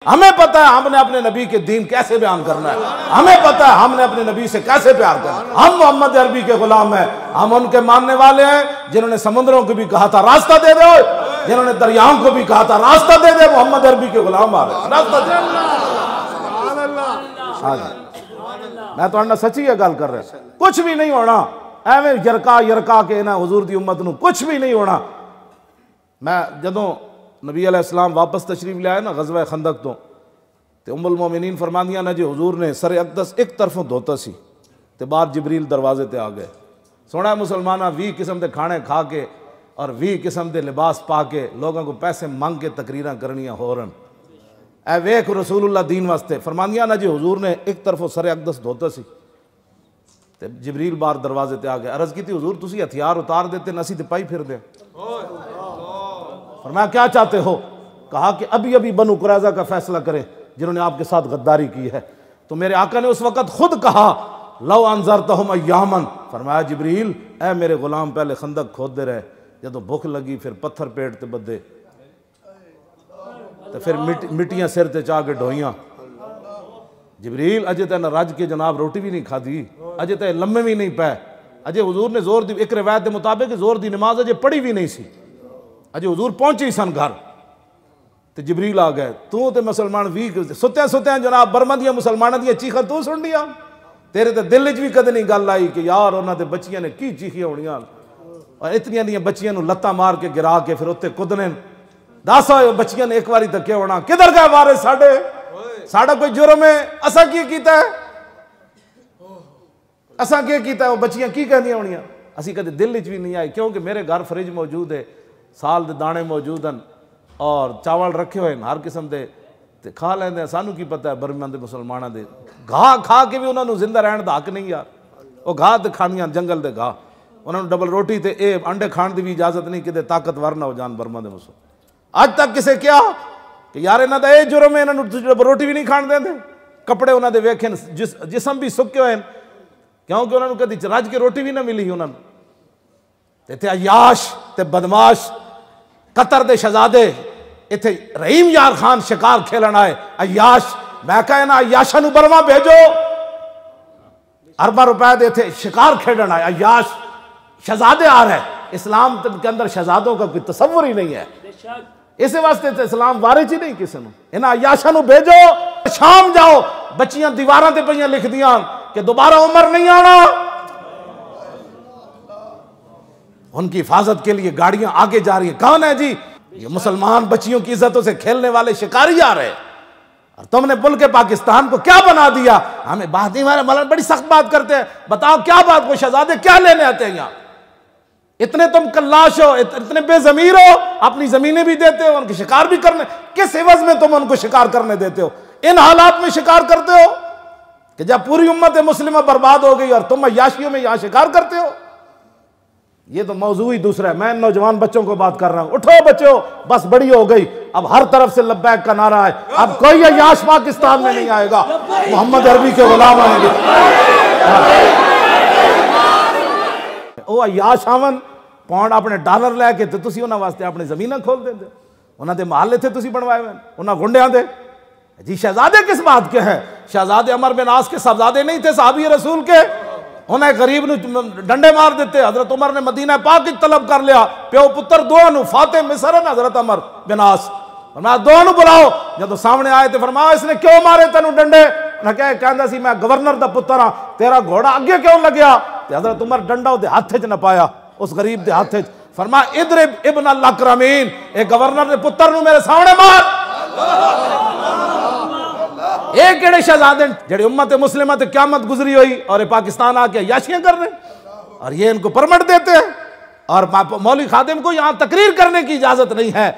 हमें पता है हमने अपने नबी के दीन कैसे बयान करना है, हमें पता है हमने अपने नबी से कैसे प्यार करना है। हम मोहम्मद अरबी के गुलाम हैं, हम उनके मानने वाले हैं जिन्होंने समुद्रों को भी कहा था रास्ता दे दो, जिन्होंने दरियाओं को भी कहा था रास्ता दे दे। मोहम्मद अरबी के गुलाम आ रहे रास्ता दे। मैं तो सच्ची है गल कर रहा, कुछ भी नहीं होना एवं यरका यरका के ना हुजूर दी उम्मत नूं कुछ भी नहीं होना। मैं जदों नबी अलैहिस्सलाम वापस तशरीफ लिया ना गज़वा खंदक तो उम्मुल मोमिनीन फरमांदियां ना जी हुजूर ने सर अकदस एक तरफों धोता सी ते बाहर जिबरील दरवाजे ते आ गए। सोना मुसलमाना 20 किस्म के खाने खा के और 20 किस्म के लिबास पा के लोगों को पैसे मंग के तकरीरां करनियां हो रन। ए वेख रसूलुल्लाह दीन वास्ते फरमांदियां ना जी हुजूर ने एक तरफों सर अकदस धोता सी ते जिबरील बाहर दरवाजे ते आ गए। अर्ज की थी हुजूर तुसी हथियार उतार देते नसी ते पाई फिर दे। फरमाया क्या चाहते हो? कहा कि अभी अभी बनु कुरैज़ा का फैसला करें जिन्होंने आपके साथ गद्दारी की है। तो मेरे आका ने उस वक़्त खुद कहा लव अंज़रतहुम अय्यामन। फरमाया जिब्रील ए मेरे गुलाम पहले खंदक खोदते रहे, जब तो भुख लगी फिर पत्थर पेट ते बदे तो फिर मिट्टियां सिर ते चाह के ढोइयां। जिब्रील अजे तेन रज के जनाब रोटी भी नहीं खाधी, अजे ते लम्मे भी नहीं पै, अजे हुजूर ने जोर दी एक रिवायत के मुताबिक जोर दी नमाज अजे पढ़ी भी नहीं सी, अजे हुजूर पहुंचे ही सन घर तो जिब्रील आ गए। तू तो मुसलमान भी सुत्या सुत्या जनाब बर्मा दियां मुसलमानों दियां चीखां तू सुन दियां, तेरे तो दिल च भी कदे नहीं गल आई कि यार उन्होंने बच्चियां ने की चीखियां होनियां और इतनियां दियां बच्चियां नूं लत्तां मार के गिरा के फिर उत्ते कुदने। दस बच्चियां ने एक बारी धक्के होना किधर गए वारे साडे, साडा कोई जुर्म है, असा की कीता है, असा क्या कीता है? वो बच्चियां की कहदियां होनियां असी कदे दिल च भी नहीं आई, क्योंकि मेरे घर फ्रिज मौजूद है, साल के दाने मौजूद हैं और चावल रखे हुए हैं हर किस्म के ते खा लेंदे। सानू की पता है बर्मा के मुसलमानों के घाह खा के भी उन्होंने जिंदा रहने का हक नहीं यार। वो घाह तो खानियां जंगल के घाह, उन्होंने डबल रोटी ते ए अंडे खाने की भी इजाजत नहीं कि ताकतवर ना हो जान बर्मा के मुसलमान। अज तक किसे क्या कि यार इन्हों का यह जुर्म है, इन्होंने डबल रोटी भी नहीं खाण देंदे, कपड़े उन्होंने वेखे जिसम भी सुके हुए हैं क्योंकि उन्होंने कभी रज के रोटी भी ना मिली। उन्होंने इतने अयाश ते बदमाश कतर दे शहजादे इतने रहीम यार खान शिकार खेलन आए अयाश। मैं कहा ना अयाशा नूं बर्मा भेजो, अरबा रुपए दे थे शिकार खेलन आए अयाश शहजादे आ रहे। इस्लाम के अंदर शहजादों का कोई तस्वुर ही नहीं है, इस वास्ते तो इस्लाम वारिच ही नहीं किसी नूं। इन्हां अयाशा नूं भेजो, शाम जाओ बच्चियां दीवारां ते पईयां लिख दियां कि दोबारा उमर नहीं आना। उनकी हिफाजत के लिए गाड़ियां आगे जा रही है। कौन है जी? ये मुसलमान बच्चियों की इज्जतों से खेलने वाले शिकारी आ रहे हैं और तुमने मुल्क पाकिस्तान को क्या बना दिया। हमें बात नहीं, हमारे मौलाना बड़ी सख्त बात करते हैं, बताओ क्या बात, वो शहजादे क्या लेने आते हैं यहाँ? इतने तुम कल्लाश हो, इतने बेजमीर हो, अपनी जमीनें भी देते हो, उनके शिकार भी करने, किस एवज में तुम उनको शिकार करने देते हो? इन हालात में शिकार करते हो कि जब पूरी उम्मत मुस्लिमा बर्बाद हो गई और तुम अय्याशियों में यहां शिकार करते हो। ये तो मौजू ही दूसरा है। मैं नौजवान बच्चों को बात कर रहा हूं, उठो बच्चों, बस बड़ी हो गई, अब हर तरफ से लब्बैक का नारा है, अब कोई अय्याश पाकिस्तान में नहीं आएगा, मोहम्मद अरबी के गुलाम आएंगे। वो अय्याश आवन पौंड अपने डॉलर लैके तो तुसी उन्हां वास्ते अपनी जमीन खोल देंदे, उन्हां दे महल इत्थे तुसी बनवाए हुए उन्हां गुंडियां दे। जी शहजादे किस बात के हैं? शहजादे अमर बिन आस के शहजादे नहीं थे साहबी रसूल के, उन्हें गरीब ने डंडे मार देते। हजरत उमर ने मदीना पाक तलब कर लिया, प्यो पुत्र दोनों फाते मिसर है हजरत अमर बिन आस, फरमाया दोनों बुलाओ। जब सामने आए तो फरमाया इसने क्यों मारे तेनू डंडे? कहता सी मैं गवर्नर दा पुत्र हाँ, तेरा घोड़ा अगे क्यों लग्या? हजरत उमर डंडा उसके हाथ च न पाया, उस गरीब के हाथ च, फरमाया इधर इब्न अल अकरमीन, एक गवर्नर के पुत्र नूं मेरे सामने मार। एक केड़े शहजादे जेड़े उम्मत मुस्लिमा ते क़यामत गुजरी हुई और ये पाकिस्तान आके अय्याशियां कर रहे और ये इनको परमिट देते हैं और मौलवी खादिम को यहां तकरीर करने की इजाजत नहीं है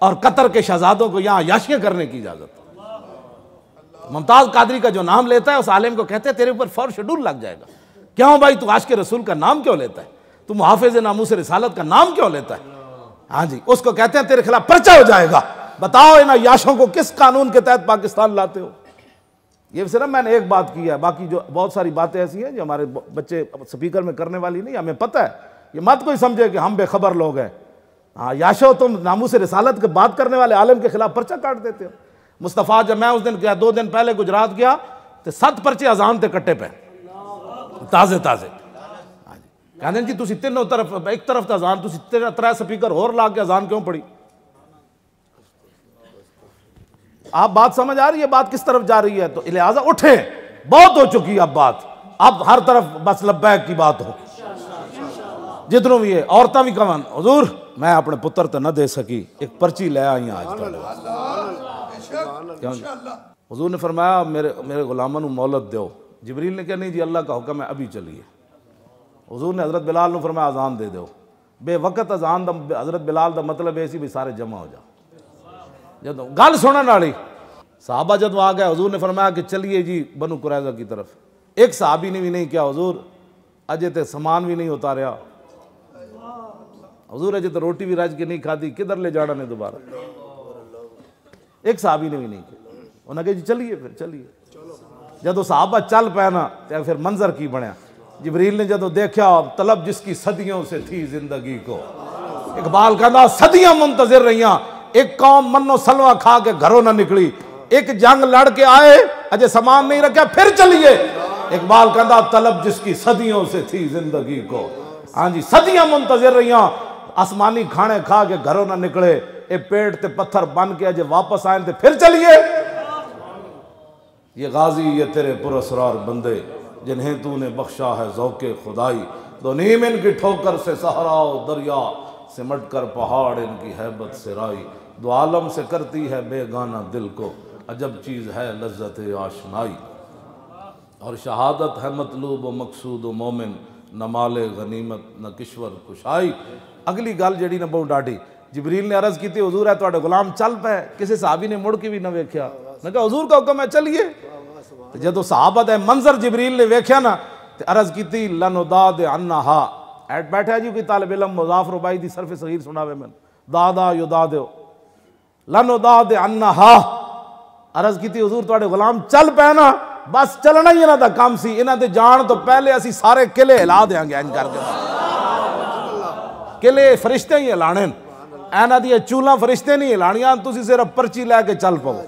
और कतर के शहजादों को यहां अय्याशियां करने की इजाजत। मुमताज कादरी का जो नाम लेता है उस आलिम को कहते हैं तेरे ऊपर फौर शेड्यूल लग जाएगा। क्यों भाई तू आशिक़ रसूल का नाम क्यों लेता है, तू मुहाफ़िज़ नामूस रिसालत का नाम क्यों लेता है? हाँ जी, उसको कहते हैं तेरे खिलाफ पर्चा हो जाएगा। बताओ इन अय्याशों को किस कानून के तहत पाकिस्तान लाते हो? ये सिर्फ मैंने एक बात की है, बाकी जो बहुत सारी बातें ऐसी हैं जो हमारे बच्चे स्पीकर में करने वाली नहीं, हमें पता है। ये मत कोई समझे कि हम बेखबर लोग हैं। हाँ याशो, तुम नामूस रिसालत के बात करने वाले आलिम के खिलाफ पर्चा काट देते हो। मुस्तफ़ा जब मैं उस दिन गया 2 दिन पहले गुजरात गया तो 7 पर्चे अजान ते कट्टे पे ताज़े ताज़े। कहते जी तुम तीनों तरफ एक तरफ तो अजान तुम 3 स्पीकर होर ला के अजान क्यों पड़ी? आप बात समझ आ रही है बात किस तरफ जा रही है? तो लिहाजा उठे, बहुत हो चुकी है अब बात, अब हर तरफ बस लब्बैक की बात हो जितनों भी है। औरतें भी कवन हुजूर मैं अपने पुत्र तो न दे सकी, एक पर्ची ले आई आज हुजूर ने फरमाया मेरे गुलामों मोहलत दो। जिब्रील ने कहा नहीं जी अल्लाह का हुक्म है अभी चलिए। हुजूर ने हज़रत बिलाल ने फरमाया अजान दे दो। बेवकत अजान दा हज़रत बिलाल का मतलब ऐसी भी सारे जमा हो जाओ। जो गल सुनने वाली साहबा जब आ गए हुजूर ने फरमाया कि चलिए जी बनु कुरैज़ा की तरफ। एक साहबी ने भी नहीं किया हुजूर अजय तो सामान भी नहीं उतारा, हुजूर अजय तो रोटी भी रज के नहीं खाती, किधर ले जाना ने दोबारा। एक साहबी ने भी नहीं किया। उन्होंने कहा जी चलिए फिर चलिए। जदों साहबा चल पे ना तो फिर मंजर की बनया। जिब्रील ने जदों देखा तलब जिसकी सदियों से थी जिंदगी को, इकबाल कहता सदियां मुंतजिर रहियां, एक कौम मन्नो सलवा खा के घरों ना निकली, एक जंग लड़ के आए अजय सामान नहीं रखा फिर चलिए। इकबाल कहता तलब जिसकी सदियों से थी जिंदगी को, हाँ जी सदियां मुंतजिर रहियां, आसमानी खाने खा के घरों ना निकले, ए पेट ते पत्थर बन के अजय वापस आए थे फिर चलिए। ये गाजी ये तेरे पुरस्रार बंदे जिन्हें तूने बख्शा है ज़ौक़े खुदाई, दो नीम इनकी ठोकर से सहरा दरिया, सिमट कर पहाड़ इनकी हैबत से राई, दो आलम से करती है बेगाना दिल को, अजब चीज़ है लज्जत आशनाई। और शहादत है मतलूब व मकसूद व मोमिन, न माले गनीमत न किश्वर कुशाई। अगली गल जी ने बहुत डाढ़ी। जिब्रील ने अर्ज की थी हुजूर है तुहाडे गुलाम चल पे, किसी साहबी ने मुड़ के भी ना वेख्या। मैं कहा हुजूर का हुक्म है चलिए। तो जदों सहाबत है मंजर जिब्रील ने वेख्या ना तो अर्ज की थी लनुदाद अन्नहा। ऐट बैठा जी कोई तालिब इल्म मुज़ाफर रुबाई दी सरफ सगीर सुनावे मैंने दादा युदा दो लनुदाद अन्नहा। अर्ज की थी हुजूर तुहाडे गुलाम चल पे ना, बस चलना ही इन्हां दा काम सी, इन्हां दे जान तो पहले असी सारे किले हिला देंगे इंज करके। किले फरिश्ते ही हिलाने, इन्हां दी चूलां फरिश्ते नहीं हिलानियां, तुसी सिर्फ पर्ची लैके चल पाओ।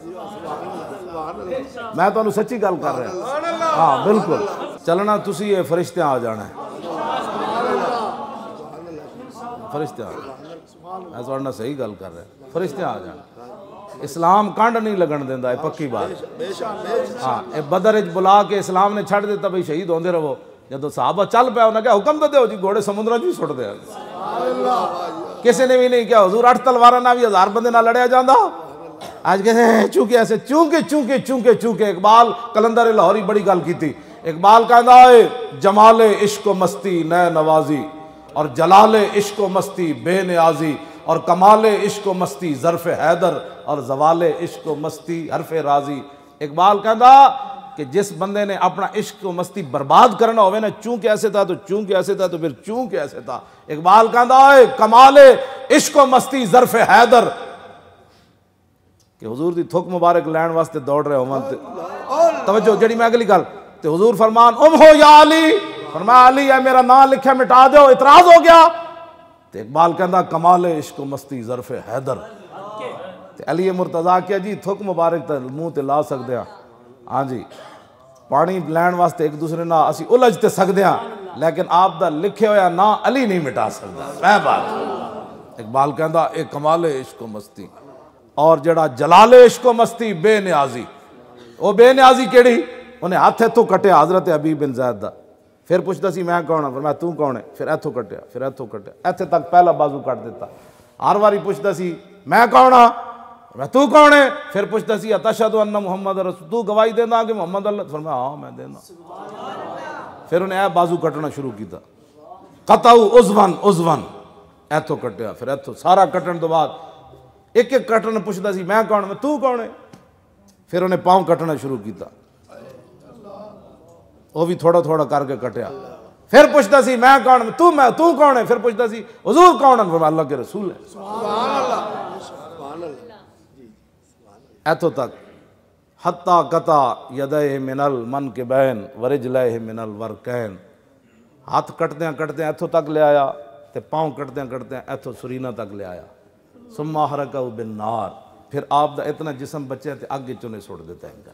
मैं तुहानू सच्ची गल कर रहा हाँ बिल्कुल चलना तुसी ये फरिश्ते आ जाना है, फरिश्ते आ मैं तुहाडे नाल सही गल कर रहा फरिश्ते आ जाना। इस्लाम कंड नहीं लगन देंदा है पक्की बात। हाँ ये बदर च बुला के इस्लाम ने छड़ दिता भाई शहीद होंदे रहो। जदों साहबा चल पाया उन्हें क्या हुक्म तो दो जी घोड़े समुद्र भी सुट दे। किसी ने भी नहीं किया हुजूर 8 तलवारां ना भी 1000 बंदे ना लड़िया जाता। आज कहते चूंकि ऐसे चूंके चूंके चूंके चूंके। इकबाल कलंदर लाहौरी बड़ी गल की थी। इकबाल कहता है जमाले इश्क मस्ती नए नवाजी, और जलाले इश्क मस्ती बेनियाजी, और कमाले इश्क मस्ती ज़र्फ़ हैदर, और जवाले इश्क मस्ती हरफ राजी। इकबाल कहता कि जिस बंदे ने अपना इश्क मस्ती बर्बाद करना होवे ना, चूं के ऐसे था तो चूं के ऐसे था तो फिर चूं के ऐसे था। इकबाल कहता है कमाले इश्क मस्ती ज़र्फ़ हैदर, कि हुजूर दी थुक मुबारक लैन वास्ते दौड़ रहे हो। तवज्जो जड़ी मैं अगली गल ते हुजूर फरमान उम हो या अली, फरमाया अली है मेरा नाम लिखा मिटा दो, इतराज हो गया। तो इकबाल कहता कमाले इश्क मस्ती ज़र्फ़ हैदर। तो अली मुर्तज़ा क्या जी थुक मुबारक तो मुँह ते ला सकते हैं, हाँ जी पानी लैन वास्ते एक दूसरे ना असी उलझ ते सकते हैं, लेकिन आप दा लिखे होया ना अली नहीं मिटा सकता। वह बात इकबाल कहता एक कमाले इश्क मस्ती, और जड़ा जलाले इश्क मस्ती बेनियाजी। वो बेनियाजी केड़ी उन्हें हाथ इथों कटिया हज़रत हबीब बिन ज़ैद दा। फिर पुछदा सी मैं कौन हाँ, मैं तू कौन है, फिर इथों कटिया फिर इथों कटिया इत्थे तक पहला बाजू कट दिता। हर बारी पुछदा सी मैं कौन हाँ, मैं तू कौन है, फिर पुछदा सी अतशहदु अन्ना मुहम्मद रसूल, तू गवाही देना कि मुहम्मद अल्लाह, फरमाया हाँ मैं देना। फिर उन्हें यह बाजू कटना शुरू किया। कताऊ उज़वन उज़वन इथों कटिया फिर इथों सारा कटन तो बाद एक एक कटन पुछदा सी मैं कौन, मैं तू कौन है। फिर उन्हें पाँव कटना शुरू किया, वो भी थोड़ा थोड़ा करके कटिया। फिर पुछदा सी मैं कौन, मैं तू कौन है। फिर पुछदा सी हुजूर कौन है, फरमाया अल्लाह के रसूल है। इथों तक हत्ता कता यदे मिनल मन के बैन वरिजलह मिनल वरकैन। हाथ कटद्या कटद्या इथों तक ले आया, तो पाँव कटद्या कटद्या इथों सुरीना तक ले आया। सुम्मा हरका बिन नार, फिर आप दा इतना जिस्म बचे तो आगे चुने छोड़ देता है इनका।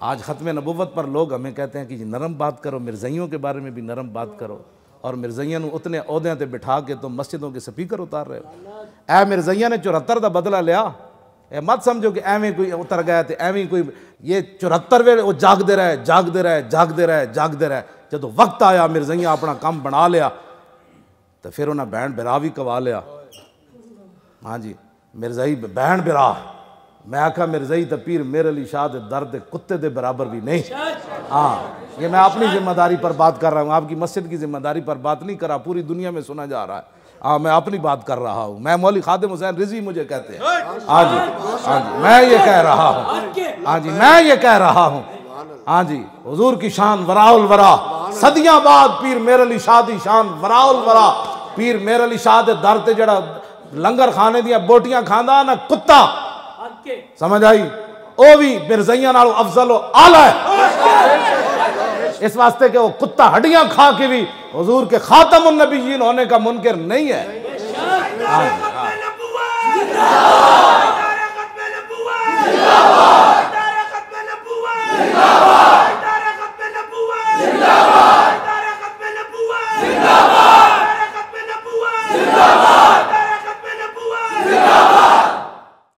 आज ख़त्म नबुव्वत पर लोग हमें कहते हैं कि जी नरम बात करो, मिर्ज़इयों के बारे में भी नरम बात करो, और मिर्ज़इयों को उतने ओहदे ते बिठा के तुम मस्जिदों के स्पीकर उतार रहे हो। ए मिर्ज़इया ने 74 का बदला लिया। ए मत समझो कि एवें कोई उतर गया तो एवें कोई, ये 74वें वो जागते रहे जागते रहे जागते रहे जागते रहे। जो वक्त आया मिर्ज़इया अपना काम बना लिया तो फिर उन्हें बहन बिरा भी कवा लिया। हाँ जी, मिर्ज़ई बहन बिरा, मैं आखा मिर्ज़ई तो पीर मेरे अली शाह दे दर्द कुत्ते दे बराबर भी नहीं। हाँ, ये मैं अपनी जिम्मेदारी पर बात कर रहा हूँ, आपकी मस्जिद की जिम्मेदारी पर बात नहीं कर रहा, पूरी दुनिया में सुना जा रहा है। हाँ, मैं अपनी बात कर रहा हूँ। मैं मौलवी खादिम हुसैन रिजवी मुझे कहते हैं। हाँ जी, हाँ जी, मैं ये कह रहा हूँ। हाँ जी, मैं ये कह रहा हूँ। हाँ जी, हुजूर की शान वराउल वरा, सदियां बाद पीर मेरे अली शाह दी शान वराउल वरा। पीर मेरे अली शाह दे दर ते जड़ा लंगर खाने दियां बोटियां खांदा ना कुत्ता, समझ आई, वो भी मिर्ज़इया नालों अफजल आला है। इस वास्ते के वो कुत्ता हड्डियां खा के भी हुजूर के खातमुन नबीयीन होने का मुनकिर नहीं है।